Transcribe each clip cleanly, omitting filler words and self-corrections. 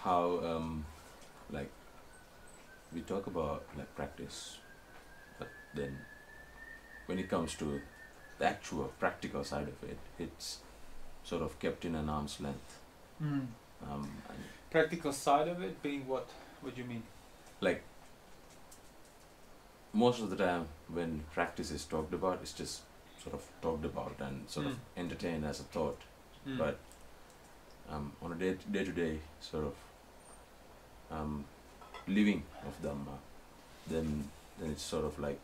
how like we talk about like practice, but then when it comes to the actual practical side of it, it's sort of kept in an arm's length. And practical side of it being what? What do you mean? Like most of the time when practice is talked about, it's just sort of talked about and sort of entertained as a thought. But on a day-to-day sort of living of Dhamma, then it's sort of like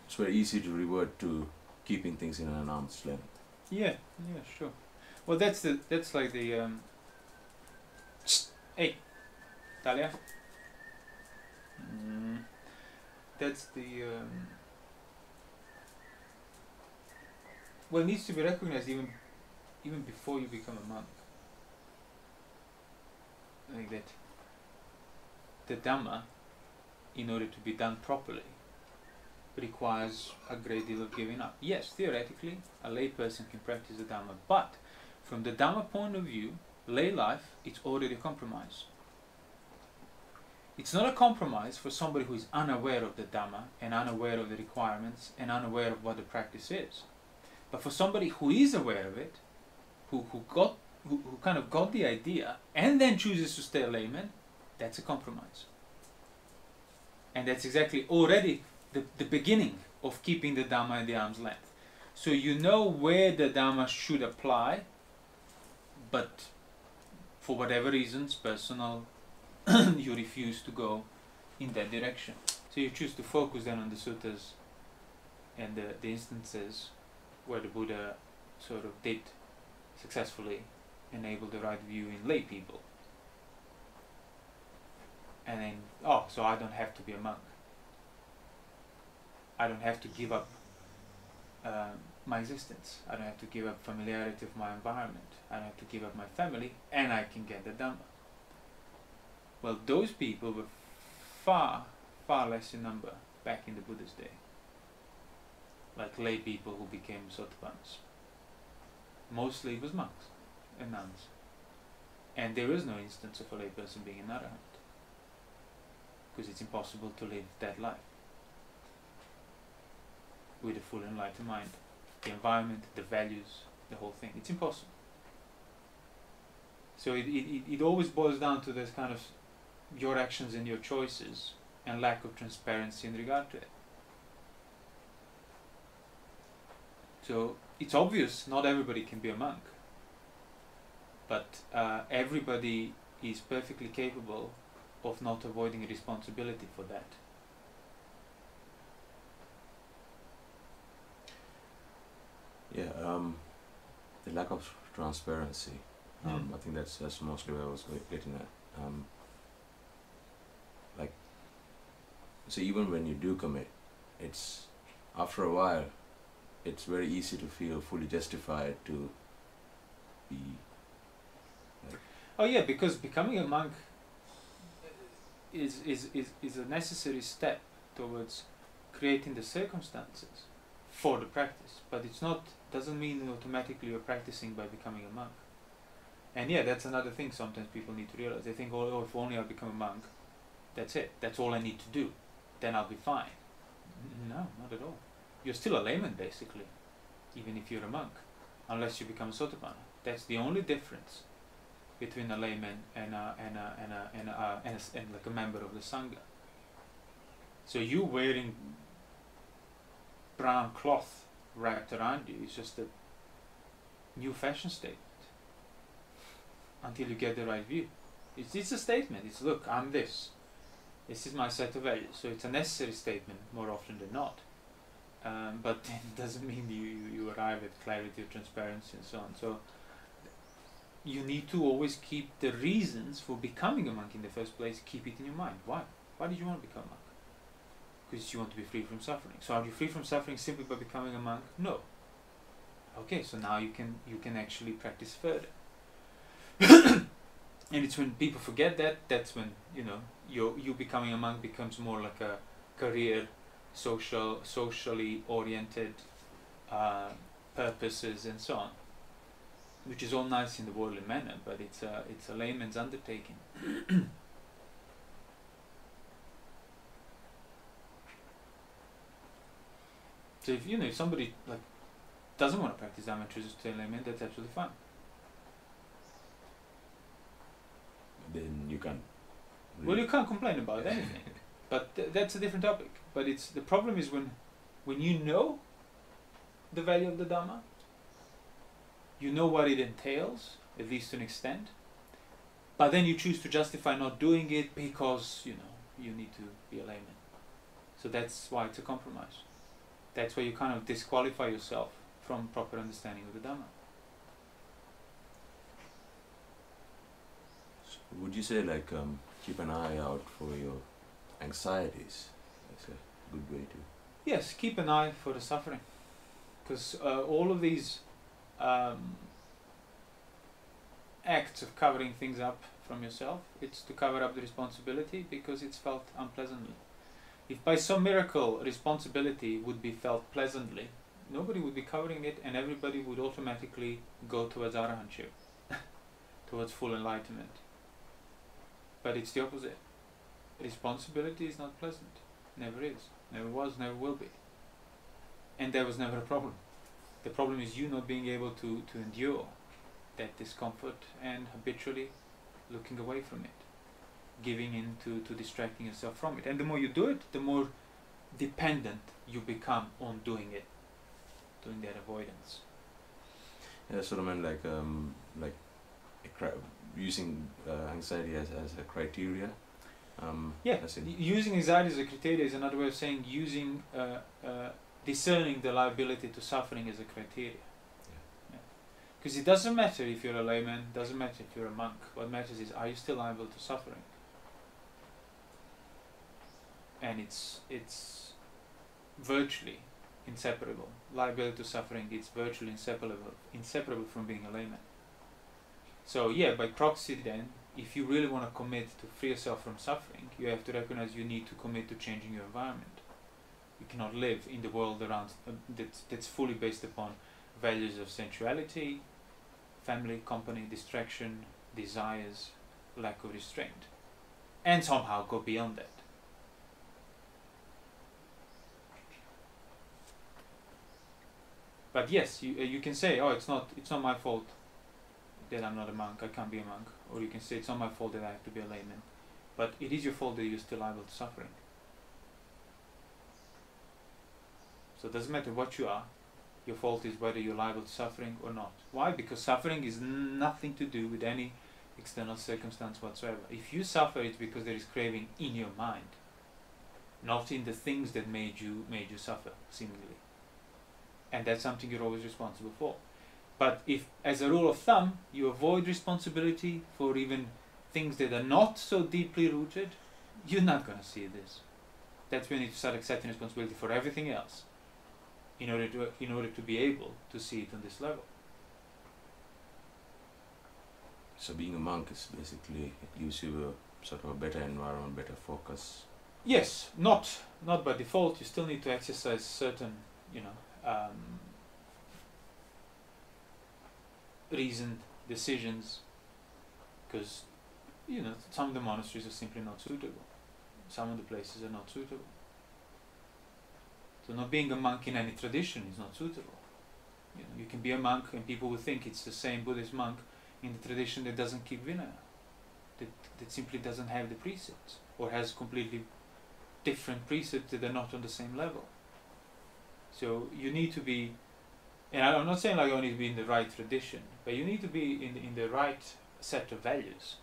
it's very easy to revert to keeping things in an arm's length. Yeah, sure. Well, that's like the hey, Talia. That's the well, it needs to be recognized even before you become a monk. Like that, the Dhamma, in order to be done properly, requires a great deal of giving up. Yes, theoretically, a lay person can practice the Dhamma, but from the Dhamma point of view, lay life, it's already a compromise. It's not a compromise for somebody who is unaware of the Dhamma and unaware of the requirements and unaware of what the practice is. But for somebody who is aware of it, who kind of got the idea and then chooses to stay a layman, that's a compromise. And that's exactly already the beginning of keeping the Dhamma at the arm's length. So you know where the Dhamma should apply, but for whatever reasons, personal, you refuse to go in that direction. So you choose to focus then on the suttas and the instances where the Buddha sort of did successfully enable the right view in lay people. And then, so I don't have to be a monk. I don't have to give up my existence. I don't have to give up familiarity of my environment. I don't have to give up my family, and I can get the Dhamma. Well, those people were far, far less in number back in the Buddha's day. Like lay people who became sotapannas. Mostly it was monks and nuns. And there is no instance of a lay person being an arahant, because it's impossible to live that life with a full enlightened mind. The environment, the values, the whole thing. It's impossible. So it always boils down to this kind of your actions and your choices and lack of transparency in regard to it. So it's obvious not everybody can be a monk, but everybody is perfectly capable of not avoiding responsibility for that. Yeah, the lack of transparency. I think that's mostly where I was getting at. Like, so even when you do commit, it's after a while, it's very easy to feel fully justified to be. Like, oh yeah, because becoming a monk is a necessary step towards creating the circumstances for the practice, but it's not. Doesn't mean automatically you're practicing by becoming a monk. And yeah, that's another thing sometimes people need to realize. They think, oh, if only I become a monk, that's it. That's all I need to do. Then I'll be fine. No, not at all. You're still a layman, basically, even if you're a monk, unless you become a sotapanna. That's the only difference between a layman and like a member of the sangha. So you wearing brown cloth wrapped around you is just a new fashion statement until you get the right view. It's a statement. It's, look, I'm this. This is my set of values. So it's a necessary statement more often than not. But it doesn't mean you arrive at clarity or transparency and so on. So you need to always keep the reasons for becoming a monk in the first place, keep it in your mind. Why? Why did you want to become a monk? Because you want to be free from suffering. So are you free from suffering simply by becoming a monk? No. Okay, so now you can actually practice further. And it's when people forget that's when you becoming a monk becomes more like a career, socially oriented purposes and so on. which is all nice in the worldly manner, but it's a layman's undertaking. So if somebody like doesn't want to practice Dhamma and chooses to stay layman, that's absolutely fine. Then you can't. Well, you can't complain about anything, but that's a different topic. But the problem is when you know the value of the Dhamma, you know what it entails, at least to an extent, but then you choose to justify not doing it because you need to be a layman. So that's why it's a compromise. That's why you kind of disqualify yourself from proper understanding of the Dhamma. So would you say keep an eye out for your anxieties? That's a good way to. Yes, keep an eye for the suffering, because all of these acts of covering things up from yourself, it's to cover up the responsibility because it's felt unpleasantly. If by some miracle responsibility would be felt pleasantly, nobody would be covering it and everybody would automatically go towards arahantship, towards full enlightenment. But it's the opposite. Responsibility is not pleasant. Never is. Never was, never will be. And there was never a problem. The problem is you not being able to endure that discomfort and habitually looking away from it, giving in to distracting yourself from it. And the more you do it, the more dependent you become on doing it, doing that avoidance. Yeah, sort of meant using anxiety as a criteria. Using anxiety as a criteria is another way of saying using discerning the liability to suffering as a criteria. Because it doesn't matter if you're a layman, doesn't matter if you're a monk. What matters is, are you still liable to suffering? And it's virtually inseparable. Liability to suffering is virtually inseparable from being a layman. So yeah, by proxy then, if you really want to commit to free yourself from suffering, you have to recognize you need to commit to changing your environment. You cannot live in the world around that's fully based upon values of sensuality, family, company, distraction, desires, lack of restraint, and somehow go beyond that. But yes, you can say, oh, it's not my fault that I'm not a monk, I can't be a monk. Or you can say, it's not my fault that I have to be a layman. But it is your fault that you're still liable to suffering. So it doesn't matter what you are, your fault is whether you're liable to suffering or not. Why? Because suffering is nothing to do with any external circumstance whatsoever. If you suffer, it's because there is craving in your mind, not in the things that made you suffer, seemingly. And that's something you're always responsible for. But if, as a rule of thumb, you avoid responsibility for even things that are not so deeply rooted, you're not going to see this. That's when you need to start accepting responsibility for everything else, in order to be able to see it on this level. So being a monk is basically, it gives you a sort of a better environment, better focus. Yes, not by default. You still need to exercise certain, reasoned decisions, because some of the monasteries are simply not suitable. Some of the places are not suitable. So not being a monk in any tradition is not suitable. You can be a monk and people will think it's the same Buddhist monk in the tradition that doesn't keep Vinaya, that simply doesn't have the precepts, or has completely different precepts that are not on the same level. So you need to be, and I'm not saying you need to be in the right tradition, but you need to be in the right set of values.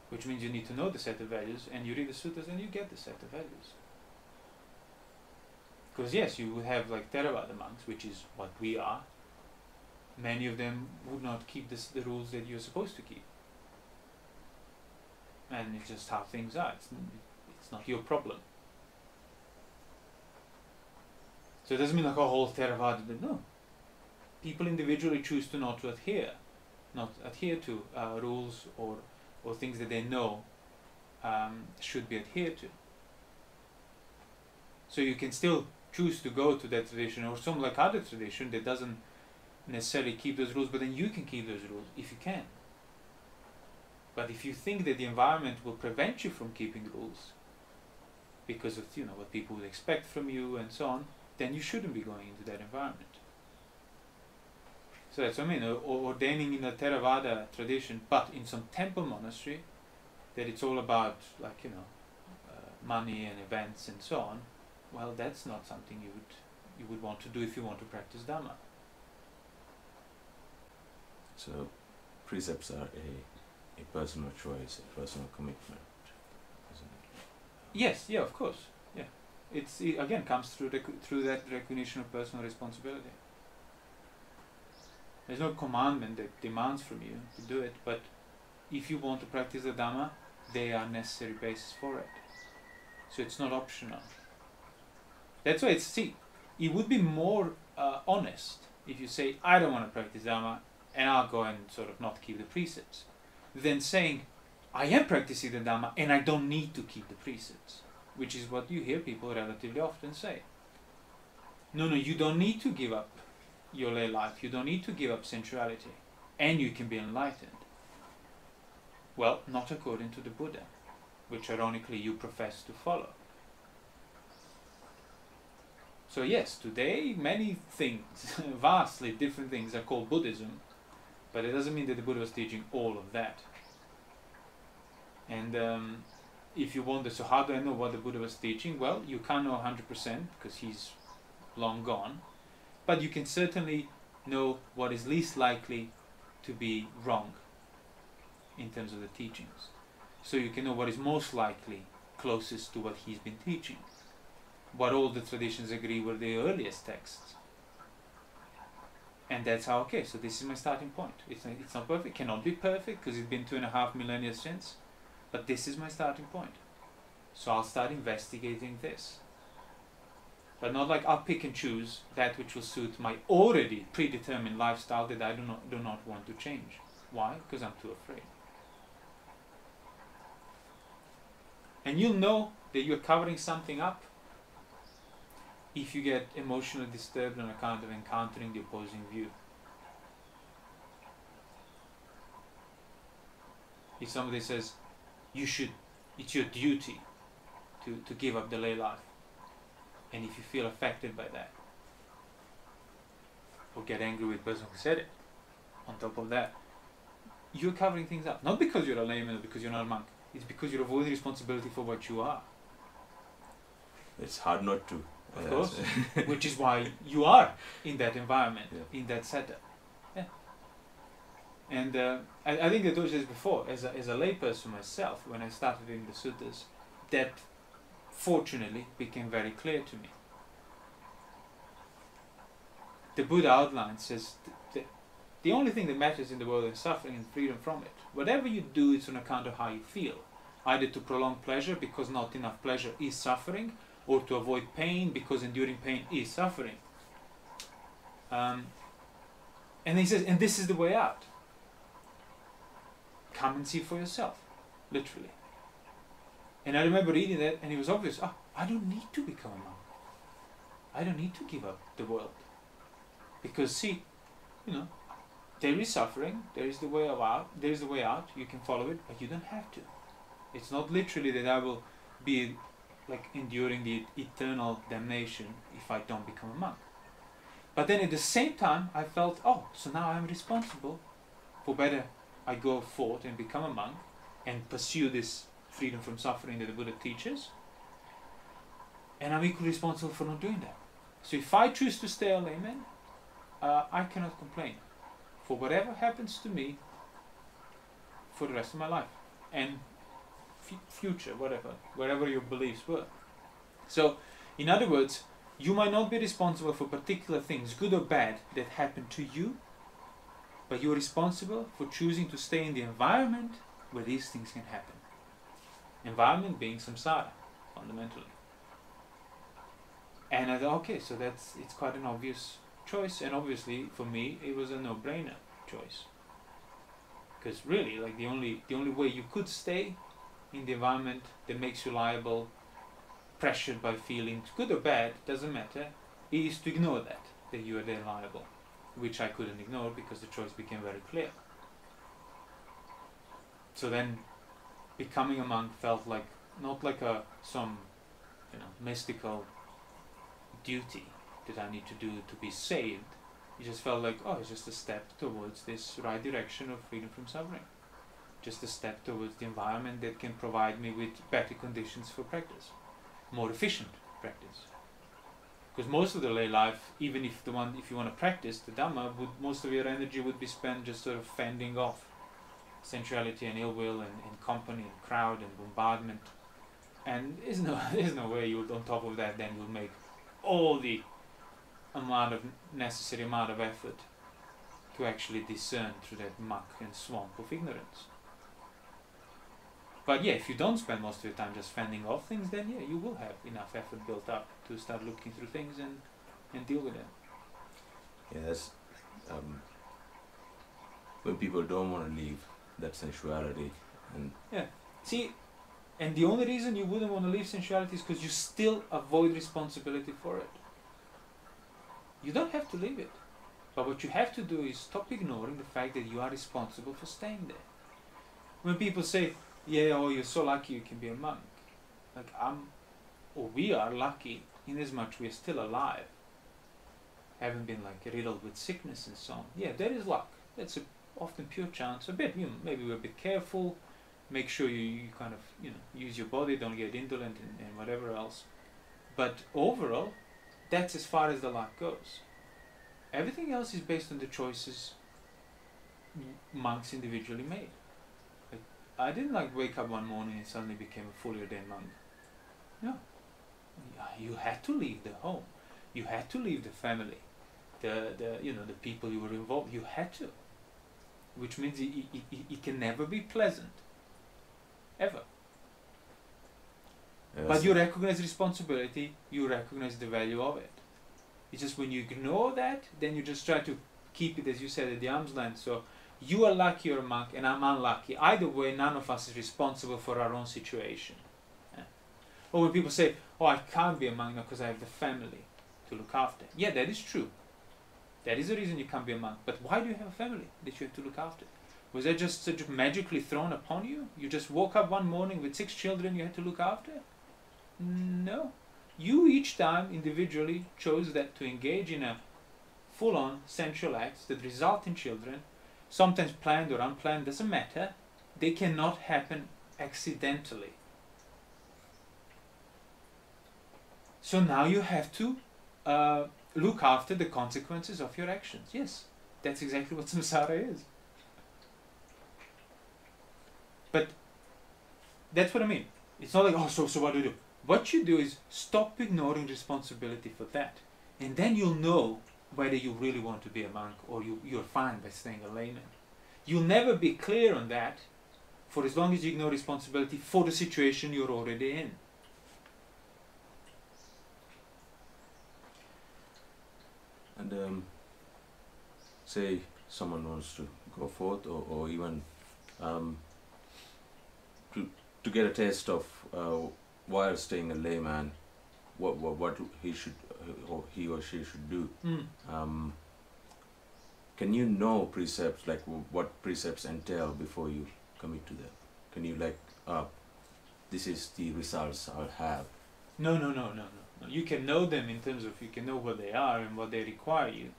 Which means you need to know the set of values, and you read the suttas and you get the set of values. Because yes, you would have Theravada monks, which is what we are. Many of them would not keep the rules that you're supposed to keep. And it's just how things are. It's not your problem. So it doesn't mean a whole Theravada, no. People individually choose to not adhere to rules or things that they know should be adhered to. So you can still choose to go to that tradition or some other tradition that doesn't necessarily keep those rules, but then you can keep those rules if you can. But if you think that the environment will prevent you from keeping rules because of what people would expect from you and so on, then you shouldn't be going into that environment. So that's what I mean, ordaining in the Theravada tradition, but in some temple monastery, that it's all about money and events and so on. Well, that's not something you would want to do if you want to practice Dhamma. So precepts are a personal choice, a personal commitment, isn't it? Yes, yeah, of course, yeah. It again comes through that recognition of personal responsibility. There's no commandment that demands from you to do it, but if you want to practice the Dhamma, they are necessary basis for it. So it's not optional. That's why it would be more honest if you say, I don't want to practice Dhamma and I'll go and sort of not keep the precepts, than saying, I am practicing the Dhamma and I don't need to keep the precepts, which is what you hear people relatively often say. No, you don't need to give up your lay life, you don't need to give up sensuality, and you can be enlightened. Well, not according to the Buddha, which ironically you profess to follow. So yes, today many things, vastly different things, are called Buddhism, but it doesn't mean that the Buddha was teaching all of that. And if you wonder, so how do I know what the Buddha was teaching? Well, you can't know 100% because he's long gone, but you can certainly know what is least likely to be wrong in terms of the teachings. So you can know what is most likely closest to what he's been teaching. What all the traditions agree were the earliest texts. And that's how, okay, so this is my starting point. It's not perfect, cannot be perfect because it's been 2.5 millennia since, but this is my starting point. So I'll start investigating this. But not like I'll pick and choose that which will suit my already predetermined lifestyle that I do not want to change. Why? Because I'm too afraid. And you'll know that you're covering something up if you get emotionally disturbed on account of encountering the opposing view. If somebody says, it's your duty to give up the lay life, and if you feel affected by that, or get angry with the person who said it, on top of that, you're covering things up. Not because you're a layman or because you're not a monk, it's because you're avoiding responsibility for what you are. It's hard not to. Of course, which is why you are in that environment, yeah. in that setup. Yeah. And I think I told you this before, as a layperson myself, when I started reading the suttas, that fortunately became very clear to me. The Buddha outline says the only thing that matters in the world is suffering and freedom from it. Whatever you do, it's on account of how you feel. Either to prolong pleasure because not enough pleasure is suffering, or to avoid pain because enduring pain is suffering. And he says, and this is the way out. Come and see for yourself, literally. And I remember reading that, and it was obvious, I don't need to become a monk. I don't need to give up the world. Because see, there is suffering, there is the way out, you can follow it, but you don't have to. It's not literally that I will be like enduring the eternal damnation if I don't become a monk. But then at the same time I felt, so now I'm responsible for whether I go forth and become a monk and pursue this freedom from suffering that the Buddha teaches, and I'm equally responsible for not doing that. So if I choose to stay a layman, I cannot complain for whatever happens to me for the rest of my life and future, wherever your beliefs were. So, in other words, you might not be responsible for particular things, good or bad, that happen to you, but you're responsible for choosing to stay in the environment where these things can happen. Environment being samsara, fundamentally. And I thought, okay, so it's quite an obvious choice, and obviously for me it was a no-brainer choice. Because really, like the only way you could stay in the environment that makes you liable, pressured by feelings, good or bad, doesn't matter, is to ignore that you are there liable. which I couldn't ignore because the choice became very clear. So then becoming a monk felt like not like some mystical duty that I need to do to be saved. It just felt like, oh, it's just a step towards this right direction of freedom from suffering. Just a step towards the environment that can provide me with better conditions for practice, more efficient practice. Because most of the lay life, even if you want to practice the Dhamma, most of your energy would be spent just sort of fending off sensuality and ill will and company and crowd and bombardment. And there's no way you'll, on top of that, then you'll make all the necessary amount of effort to actually discern through that muck and swamp of ignorance. But yeah, if you don't spend most of your time just fending off things, then yeah, you will have enough effort built up to start looking through things and deal with them. Yes. When people don't want to leave that sensuality and See, and the only reason you wouldn't want to leave sensuality is because you still avoid responsibility for it. You don't have to leave it. But what you have to do is stop ignoring the fact that you are responsible for staying there. When people say, yeah, oh, you're so lucky you can be a monk. Like we are lucky in as much we are still alive. Haven't been like riddled with sickness and so on. Yeah, that is luck. That's often pure chance. A bit, maybe we're a bit careful. Make sure you kind of, use your body, don't get indolent and whatever else. But overall, that's as far as the luck goes. Everything else is based on the choices monks individually made. Like, I didn't wake up one morning and suddenly became a fully ordained monk. No. You had to leave the home. You had to leave the family. The people you were involved. You had to. Which means it can never be pleasant. Ever. But you recognize responsibility, you recognize the value of it. It's just when you ignore that, then you just try to keep it, as you said, at the arm's length. So you are lucky you're a monk and I'm unlucky. Either way, none of us is responsible for our own situation. Yeah. Or when people say, oh, I can't be a monk now because I have the family to look after. Yeah, that is true. That is the reason you can't be a monk. But why do you have a family that you have to look after? Was that just sort of magically thrown upon you? You just woke up one morning with 6 children you had to look after? No. You each time individually chose that to engage in a full-on sensual acts that result in children, sometimes planned or unplanned, doesn't matter. They cannot happen accidentally. So now you have to look after the consequences of your actions. Yes, that's exactly what samsara is. But that's what I mean. It's not like, oh, so what do you do? What you do is stop ignoring responsibility for that. And then you'll know whether you really want to be a monk or you're fine by staying a layman. You'll never be clear on that for as long as you ignore responsibility for the situation you're already in. And say someone wants to go forth or even to get a taste of while staying a layman, what he or she should do. Can you know precepts, like what precepts entail before you commit to them? Can you this is the results I'll have? No. You can know them in terms of, you can know what they are and what they require you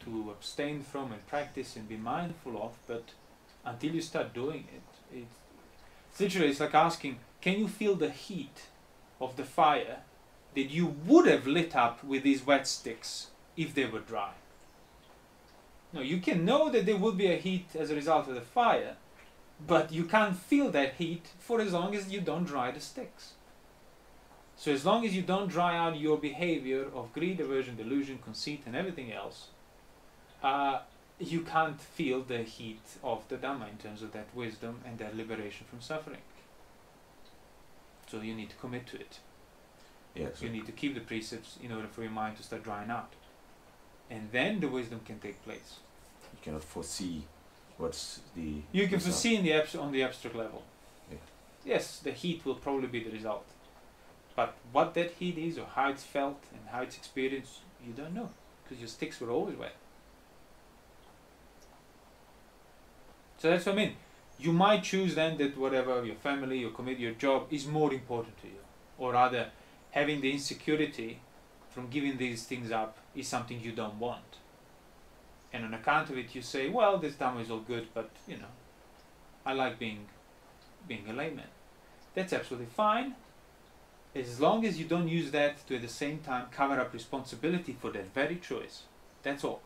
to abstain from and practice and be mindful of, but until you start doing it, it's like asking, can you feel the heat of the fire that you would have lit up with these wet sticks if they were dry? No, you can know that there will be a heat as a result of the fire, but you can't feel that heat for as long as you don't dry the sticks. So as long as you don't dry out your behavior of greed, aversion, delusion, conceit and everything else, you can't feel the heat of the Dhamma in terms of that wisdom and that liberation from suffering. So you need to commit to it. Yes. You need to keep the precepts in order for your mind to start drying out. And then the wisdom can take place. You cannot foresee what's the You can result. foresee on the abstract level. Yeah. Yes, the heat will probably be the result. But what that heat is or how it's felt and how it's experienced, you don't know. Because your sticks were always wet. So that's what I mean. You might choose then that whatever, your family, your community, your job is more important to you. Or rather, having the insecurity from giving these things up is something you don't want. And on account of it you say, well, this Dhamma is all good, but you know, I like being a layman. That's absolutely fine, as long as you don't use that to at the same time cover up responsibility for that very choice. That's all.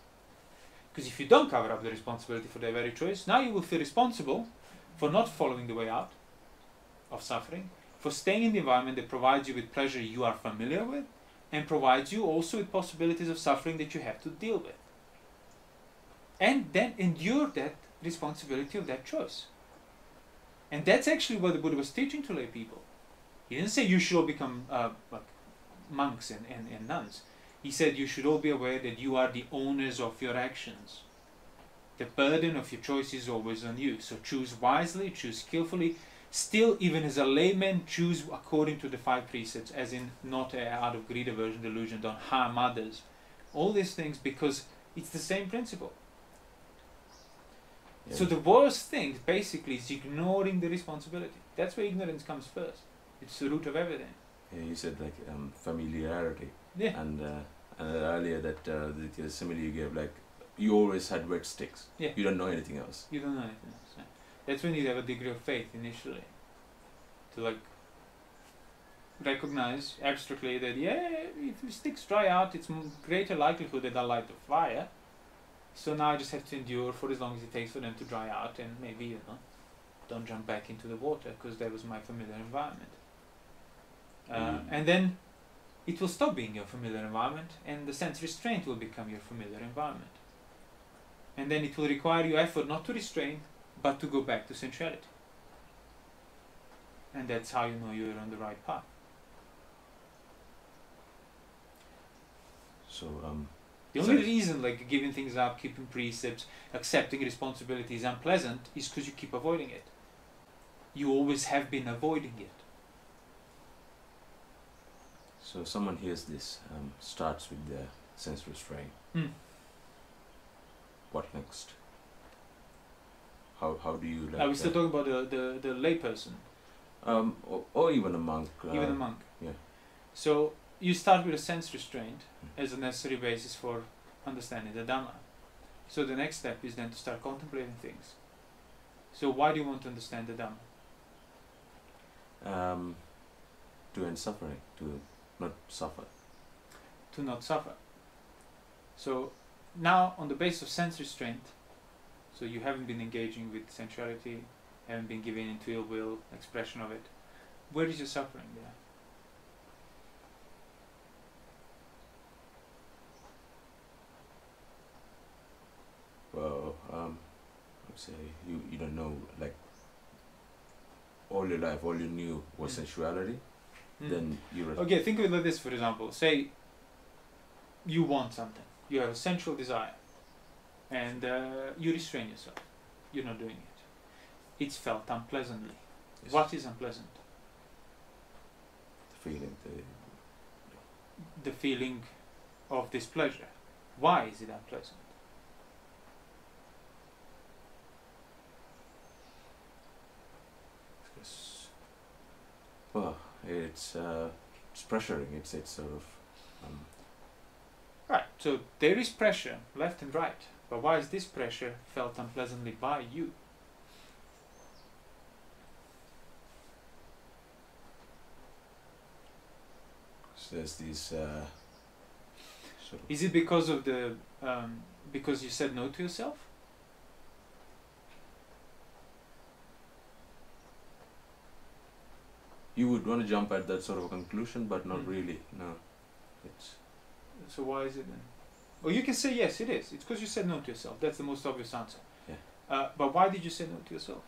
Because if you don't cover up the responsibility for that very choice, now you will feel responsible for not following the way out of suffering, for staying in the environment that provides you with pleasure you are familiar with, and provides you also with possibilities of suffering that you have to deal with. And then endure that responsibility of that choice. And that's actually what the Buddha was teaching to lay people. He didn't say you should all become like monks and nuns. He said you should all be aware that you are the owners of your actions. The burden of your choice is always on you. So choose wisely, choose skillfully. Still, even as a layman, choose according to the 5 precepts, as in not out of greed, aversion, delusion, don't harm others. All these things, because it's the same principle. Yeah. So the worst thing, basically, is ignoring the responsibility. That's where ignorance comes first. It's the root of everything. Yeah, you said like familiarity. Yeah. And earlier that the simile you gave, like you always had wet sticks. Yeah. You don't know anything else. You don't know anything else. Yeah. That's when you have a degree of faith initially, to like recognize abstractly that if the sticks dry out, it's greater likelihood that I'll light the fire. So now I just have to endure for as long as it takes for them to dry out, and maybe, you know, don't jump back into the water because that was my familiar environment. And then it will stop being your familiar environment, and the sense restraint will become your familiar environment. And then it will require your effort not to restrain, but to go back to sensuality. And that's how you know you're on the right path. So the only reason like giving things up, keeping precepts, accepting responsibility is unpleasant is because you keep avoiding it. You always have been avoiding it. So someone hears this, starts with the sense restraint. What next? How do you like? Are we still talking about the lay person? Or even a monk. Even a monk. Yeah. So you start with a sense restraint as a necessary basis for understanding the Dhamma. So the next step is then to start contemplating things. So why do you want to understand the Dhamma? To end suffering, to not suffer. To not suffer. So now on the basis of sense restraint, so you haven't been engaging with sensuality, haven't been giving into ill will, expression of it, where is your suffering there? Well, I would say you don't know, like all your life, all you knew was sensuality. Then you okay, think of it like this, for example. Say you want something, you have a sensual desire, and you restrain yourself, you're not doing it. It's felt unpleasantly. Yes. What is unpleasant? The feeling. The feeling of displeasure. Why is it unpleasant? Because, well, it's pressuring. It's sort of. Right. So there is pressure left and right, but why is this pressure felt unpleasantly by you? So there's these. Sort of is it because of the because you said no to yourself? You would want to jump at that sort of conclusion, but not really. No, it's. So why is it then? Or you can say yes, it is. It's because you said no to yourself. That's the most obvious answer. Yeah. But why did you say no to yourself?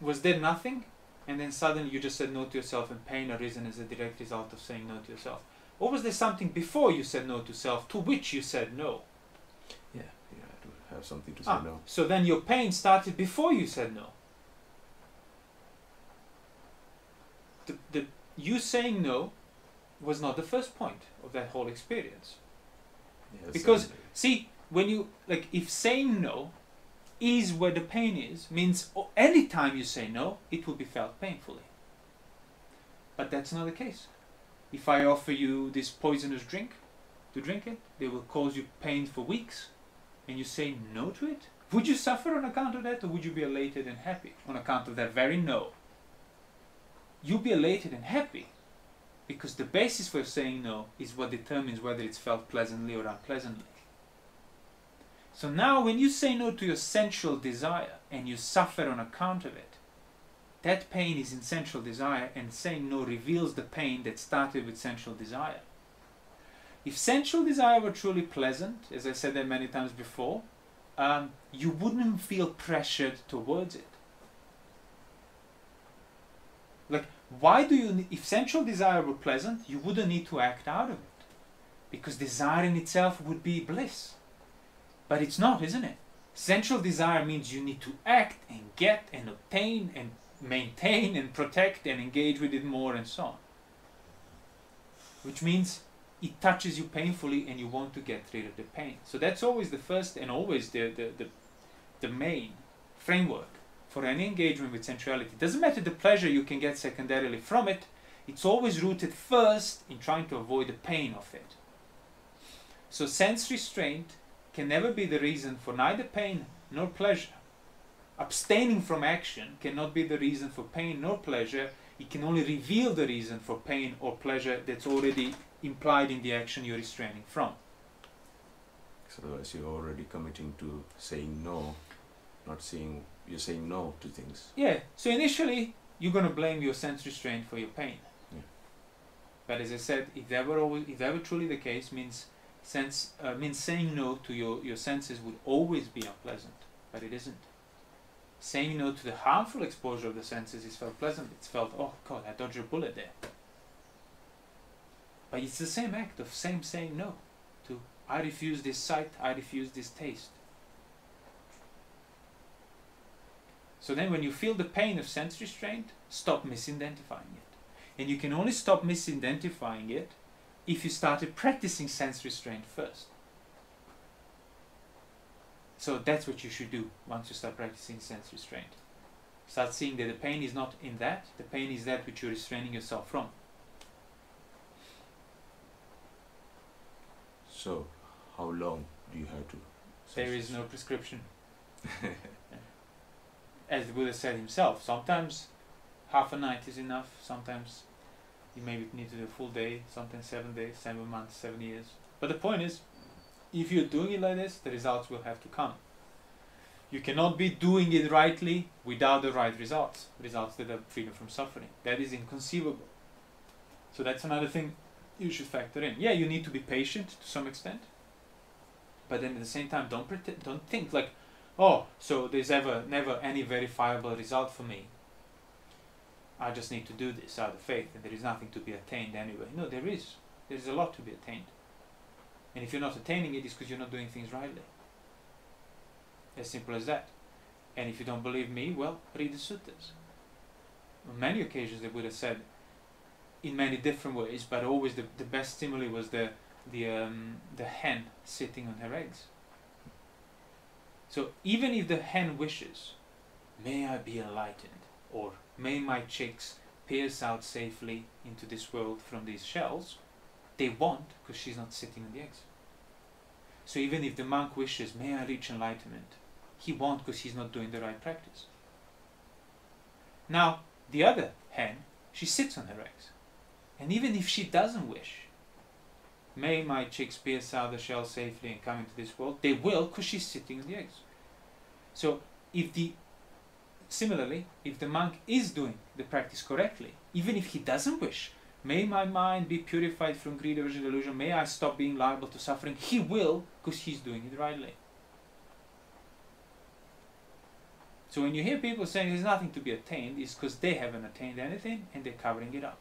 Was there nothing, and then suddenly you just said no to yourself, and pain arisen as a direct result of saying no to yourself? Or was there something before you said no to self, to which you said no? Yeah, you had to have something to say no. So then your pain started before you said no. You saying no was not the first point of that whole experience. Yeah, because see, when you like, if saying no is where the pain is means any time you say no, it will be felt painfully. But that's not the case. If I offer you this poisonous drink to drink it, they will cause you pain for weeks, and you say no to it, would you suffer on account of that, or would you be elated and happy on account of that very no? You'll be elated and happy, because the basis for saying no is what determines whether it's felt pleasantly or unpleasantly. So now when you say no to your sensual desire and you suffer on account of it, that pain is in sensual desire, and saying no reveals the pain that started with sensual desire. If sensual desire were truly pleasant, as I said that many times before, you wouldn't feel pressured towards it. Like, why do you, if sensual desire were pleasant, you wouldn't need to act out of it, because desire in itself would be bliss. But it's not, isn't it? Sensual desire means you need to act and get and obtain and maintain and protect and engage with it more and so on. Which means it touches you painfully and you want to get rid of the pain. So that's always the first and always the main framework for any engagement with sensuality. It doesn't matter the pleasure you can get secondarily from it, it's always rooted first in trying to avoid the pain of it. So sense restraint can never be the reason for neither pain nor pleasure. Abstaining from action cannot be the reason for pain nor pleasure. It can only reveal the reason for pain or pleasure that's already implied in the action you're restraining from. So otherwise you're already committing to saying no, you're saying no to things. Yeah, so initially you're going to blame your sense restraint for your pain. Yeah. But as I said, if that were truly the case, means saying no to your senses would always be unpleasant, but it isn't. Saying no to the harmful exposure of the senses is felt pleasant. It's felt, oh God, I dodged a bullet there. But it's the same act of saying no to, I refuse this sight, I refuse this taste. So then when you feel the pain of sense restraint, stop misidentifying it. And you can only stop misidentifying it if you started practicing sense restraint first. So that's what you should do once you start practicing sense restraint. Start seeing that the pain is not in that, the pain is that which you're restraining yourself from. So, how long do you have to? There is no prescription. As the Buddha said himself, sometimes half a night is enough, sometimes you maybe need to do a full day, sometimes 7 days, 7 months, 7 years. But the point is, if you're doing it like this, the results will have to come. You cannot be doing it rightly without the right results that are freedom from suffering. That is inconceivable. So that's another thing you should factor in. Yeah, you need to be patient to some extent, but then at the same time, don't think like, oh, so there's never any verifiable result for me. I just need to do this out of faith, and there is nothing to be attained anyway. No, there is. There's a lot to be attained. And if you're not attaining it, it's because you're not doing things rightly. As simple as that. And if you don't believe me, well, read the suttas. On many occasions the Buddha said, in many different ways, but always the best simile was the hen sitting on her eggs. So even if the hen wishes, may I be enlightened, or may my chicks pierce out safely into this world from these shells, they won't, because she's not sitting on the eggs. So even if the monk wishes, may I reach enlightenment, he won't, because he's not doing the right practice. Now, the other hen, she sits on her eggs. And even if she doesn't wish, may my chicks pierce out the shell safely and come into this world, they will, because she's sitting on the eggs. So similarly, if the monk is doing the practice correctly, even if he doesn't wish, may my mind be purified from greed, aversion, delusion, may I stop being liable to suffering, he will, because he's doing it rightly. So when you hear people saying there's nothing to be attained, it's because they haven't attained anything and they're covering it up.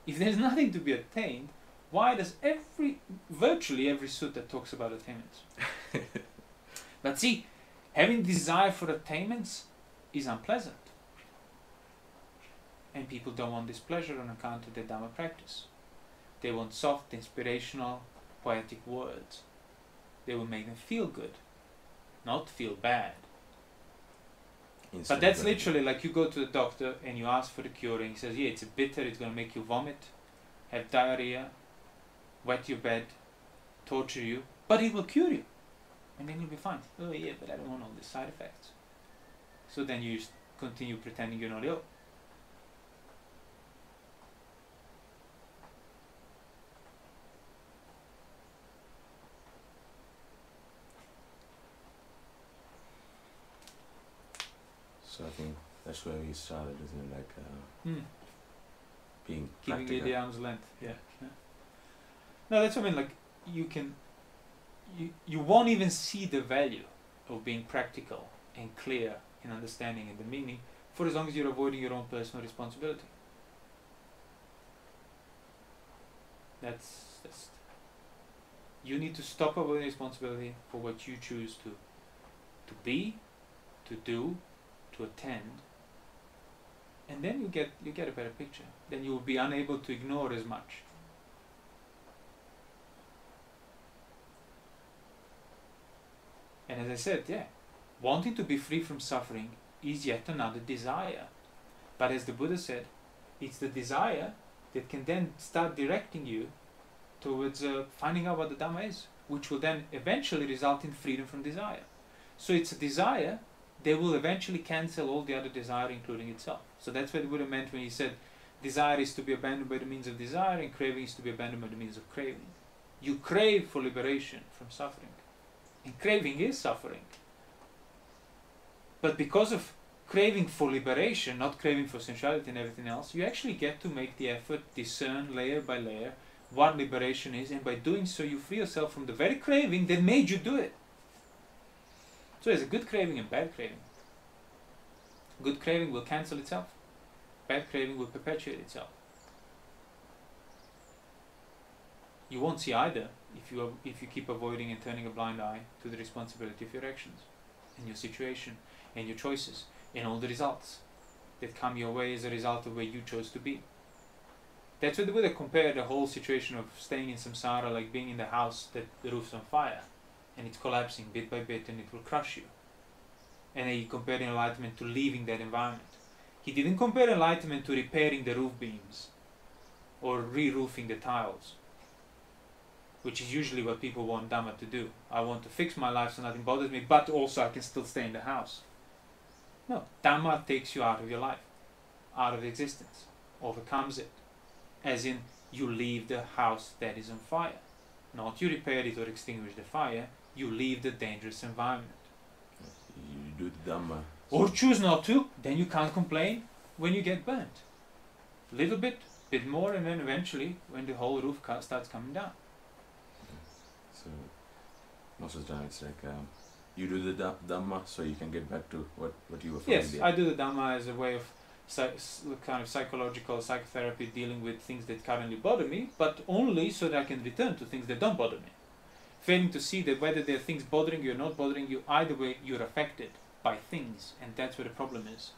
If there's nothing to be attained, why does virtually every sutta talks about attainments? But see, having desire for attainments is unpleasant. And people don't want this pleasure on account of their Dhamma practice. They want soft, inspirational, poetic words. They will make them feel good. not feel bad. Instead But that's of literally like you go to the doctor and you ask for the cure and he says, yeah, it's bitter, it's going to make you vomit, have diarrhea, wet your bed, torture you, but it will cure you. And then you'll be fine. Oh yeah, but I don't want all the side effects. So then you just continue pretending you're not ill. So I think that's where we started, isn't it? Like being Keeping practical. the arm's length. Yeah. No, that's what I mean. Like you won't even see the value of being practical and clear in understanding and the meaning for as long as you're avoiding your own personal responsibility. That's you need to stop avoiding responsibility for what you choose to be, to do, to attend, and then you get a better picture. Then you will be unable to ignore as much. And as I said, yeah, wanting to be free from suffering is yet another desire. But as the Buddha said, it's the desire that can then start directing you towards finding out what the Dhamma is, which will then eventually result in freedom from desire. So it's a desire that will eventually cancel all the other desire, including itself. So that's what the Buddha meant when he said, desire is to be abandoned by the means of desire, and craving is to be abandoned by the means of craving. You crave for liberation from suffering. And craving is suffering. But because of craving for liberation, not craving for sensuality and everything else, you actually get to make the effort, discern layer by layer what liberation is, and by doing so you free yourself from the very craving that made you do it. So there's a good craving and bad craving. Good craving will cancel itself. Bad craving will perpetuate itself. You won't see either if you keep avoiding and turning a blind eye to the responsibility of your actions and your situation and your choices and all the results that come your way as a result of where you chose to be. That's what the Buddha compared the whole situation of staying in samsara like being in the house that the roof's on fire and it's collapsing bit by bit and it will crush you. And then he compared enlightenment to leaving that environment. He didn't compare enlightenment to repairing the roof beams or re-roofing the tiles, which is usually what people want Dhamma to do. I want to fix my life so nothing bothers me, but also I can still stay in the house. No, Dhamma takes you out of your life, out of existence, overcomes it. As in, you leave the house that is on fire. Not you repair it or extinguish the fire, you leave the dangerous environment. You do the Dhamma. Or choose not to, then you can't complain when you get burnt. Little bit more, and then eventually when the whole roof starts coming down. So most of the time it's like you do the Dhamma so you can get back to what you were familiar with. Yes, I do the Dhamma as a way of kind of psychological psychotherapy dealing with things that currently bother me, but only so that I can return to things that don't bother me. Failing to see that whether there are things bothering you or not bothering you, either way you're affected by things, and that's where the problem is.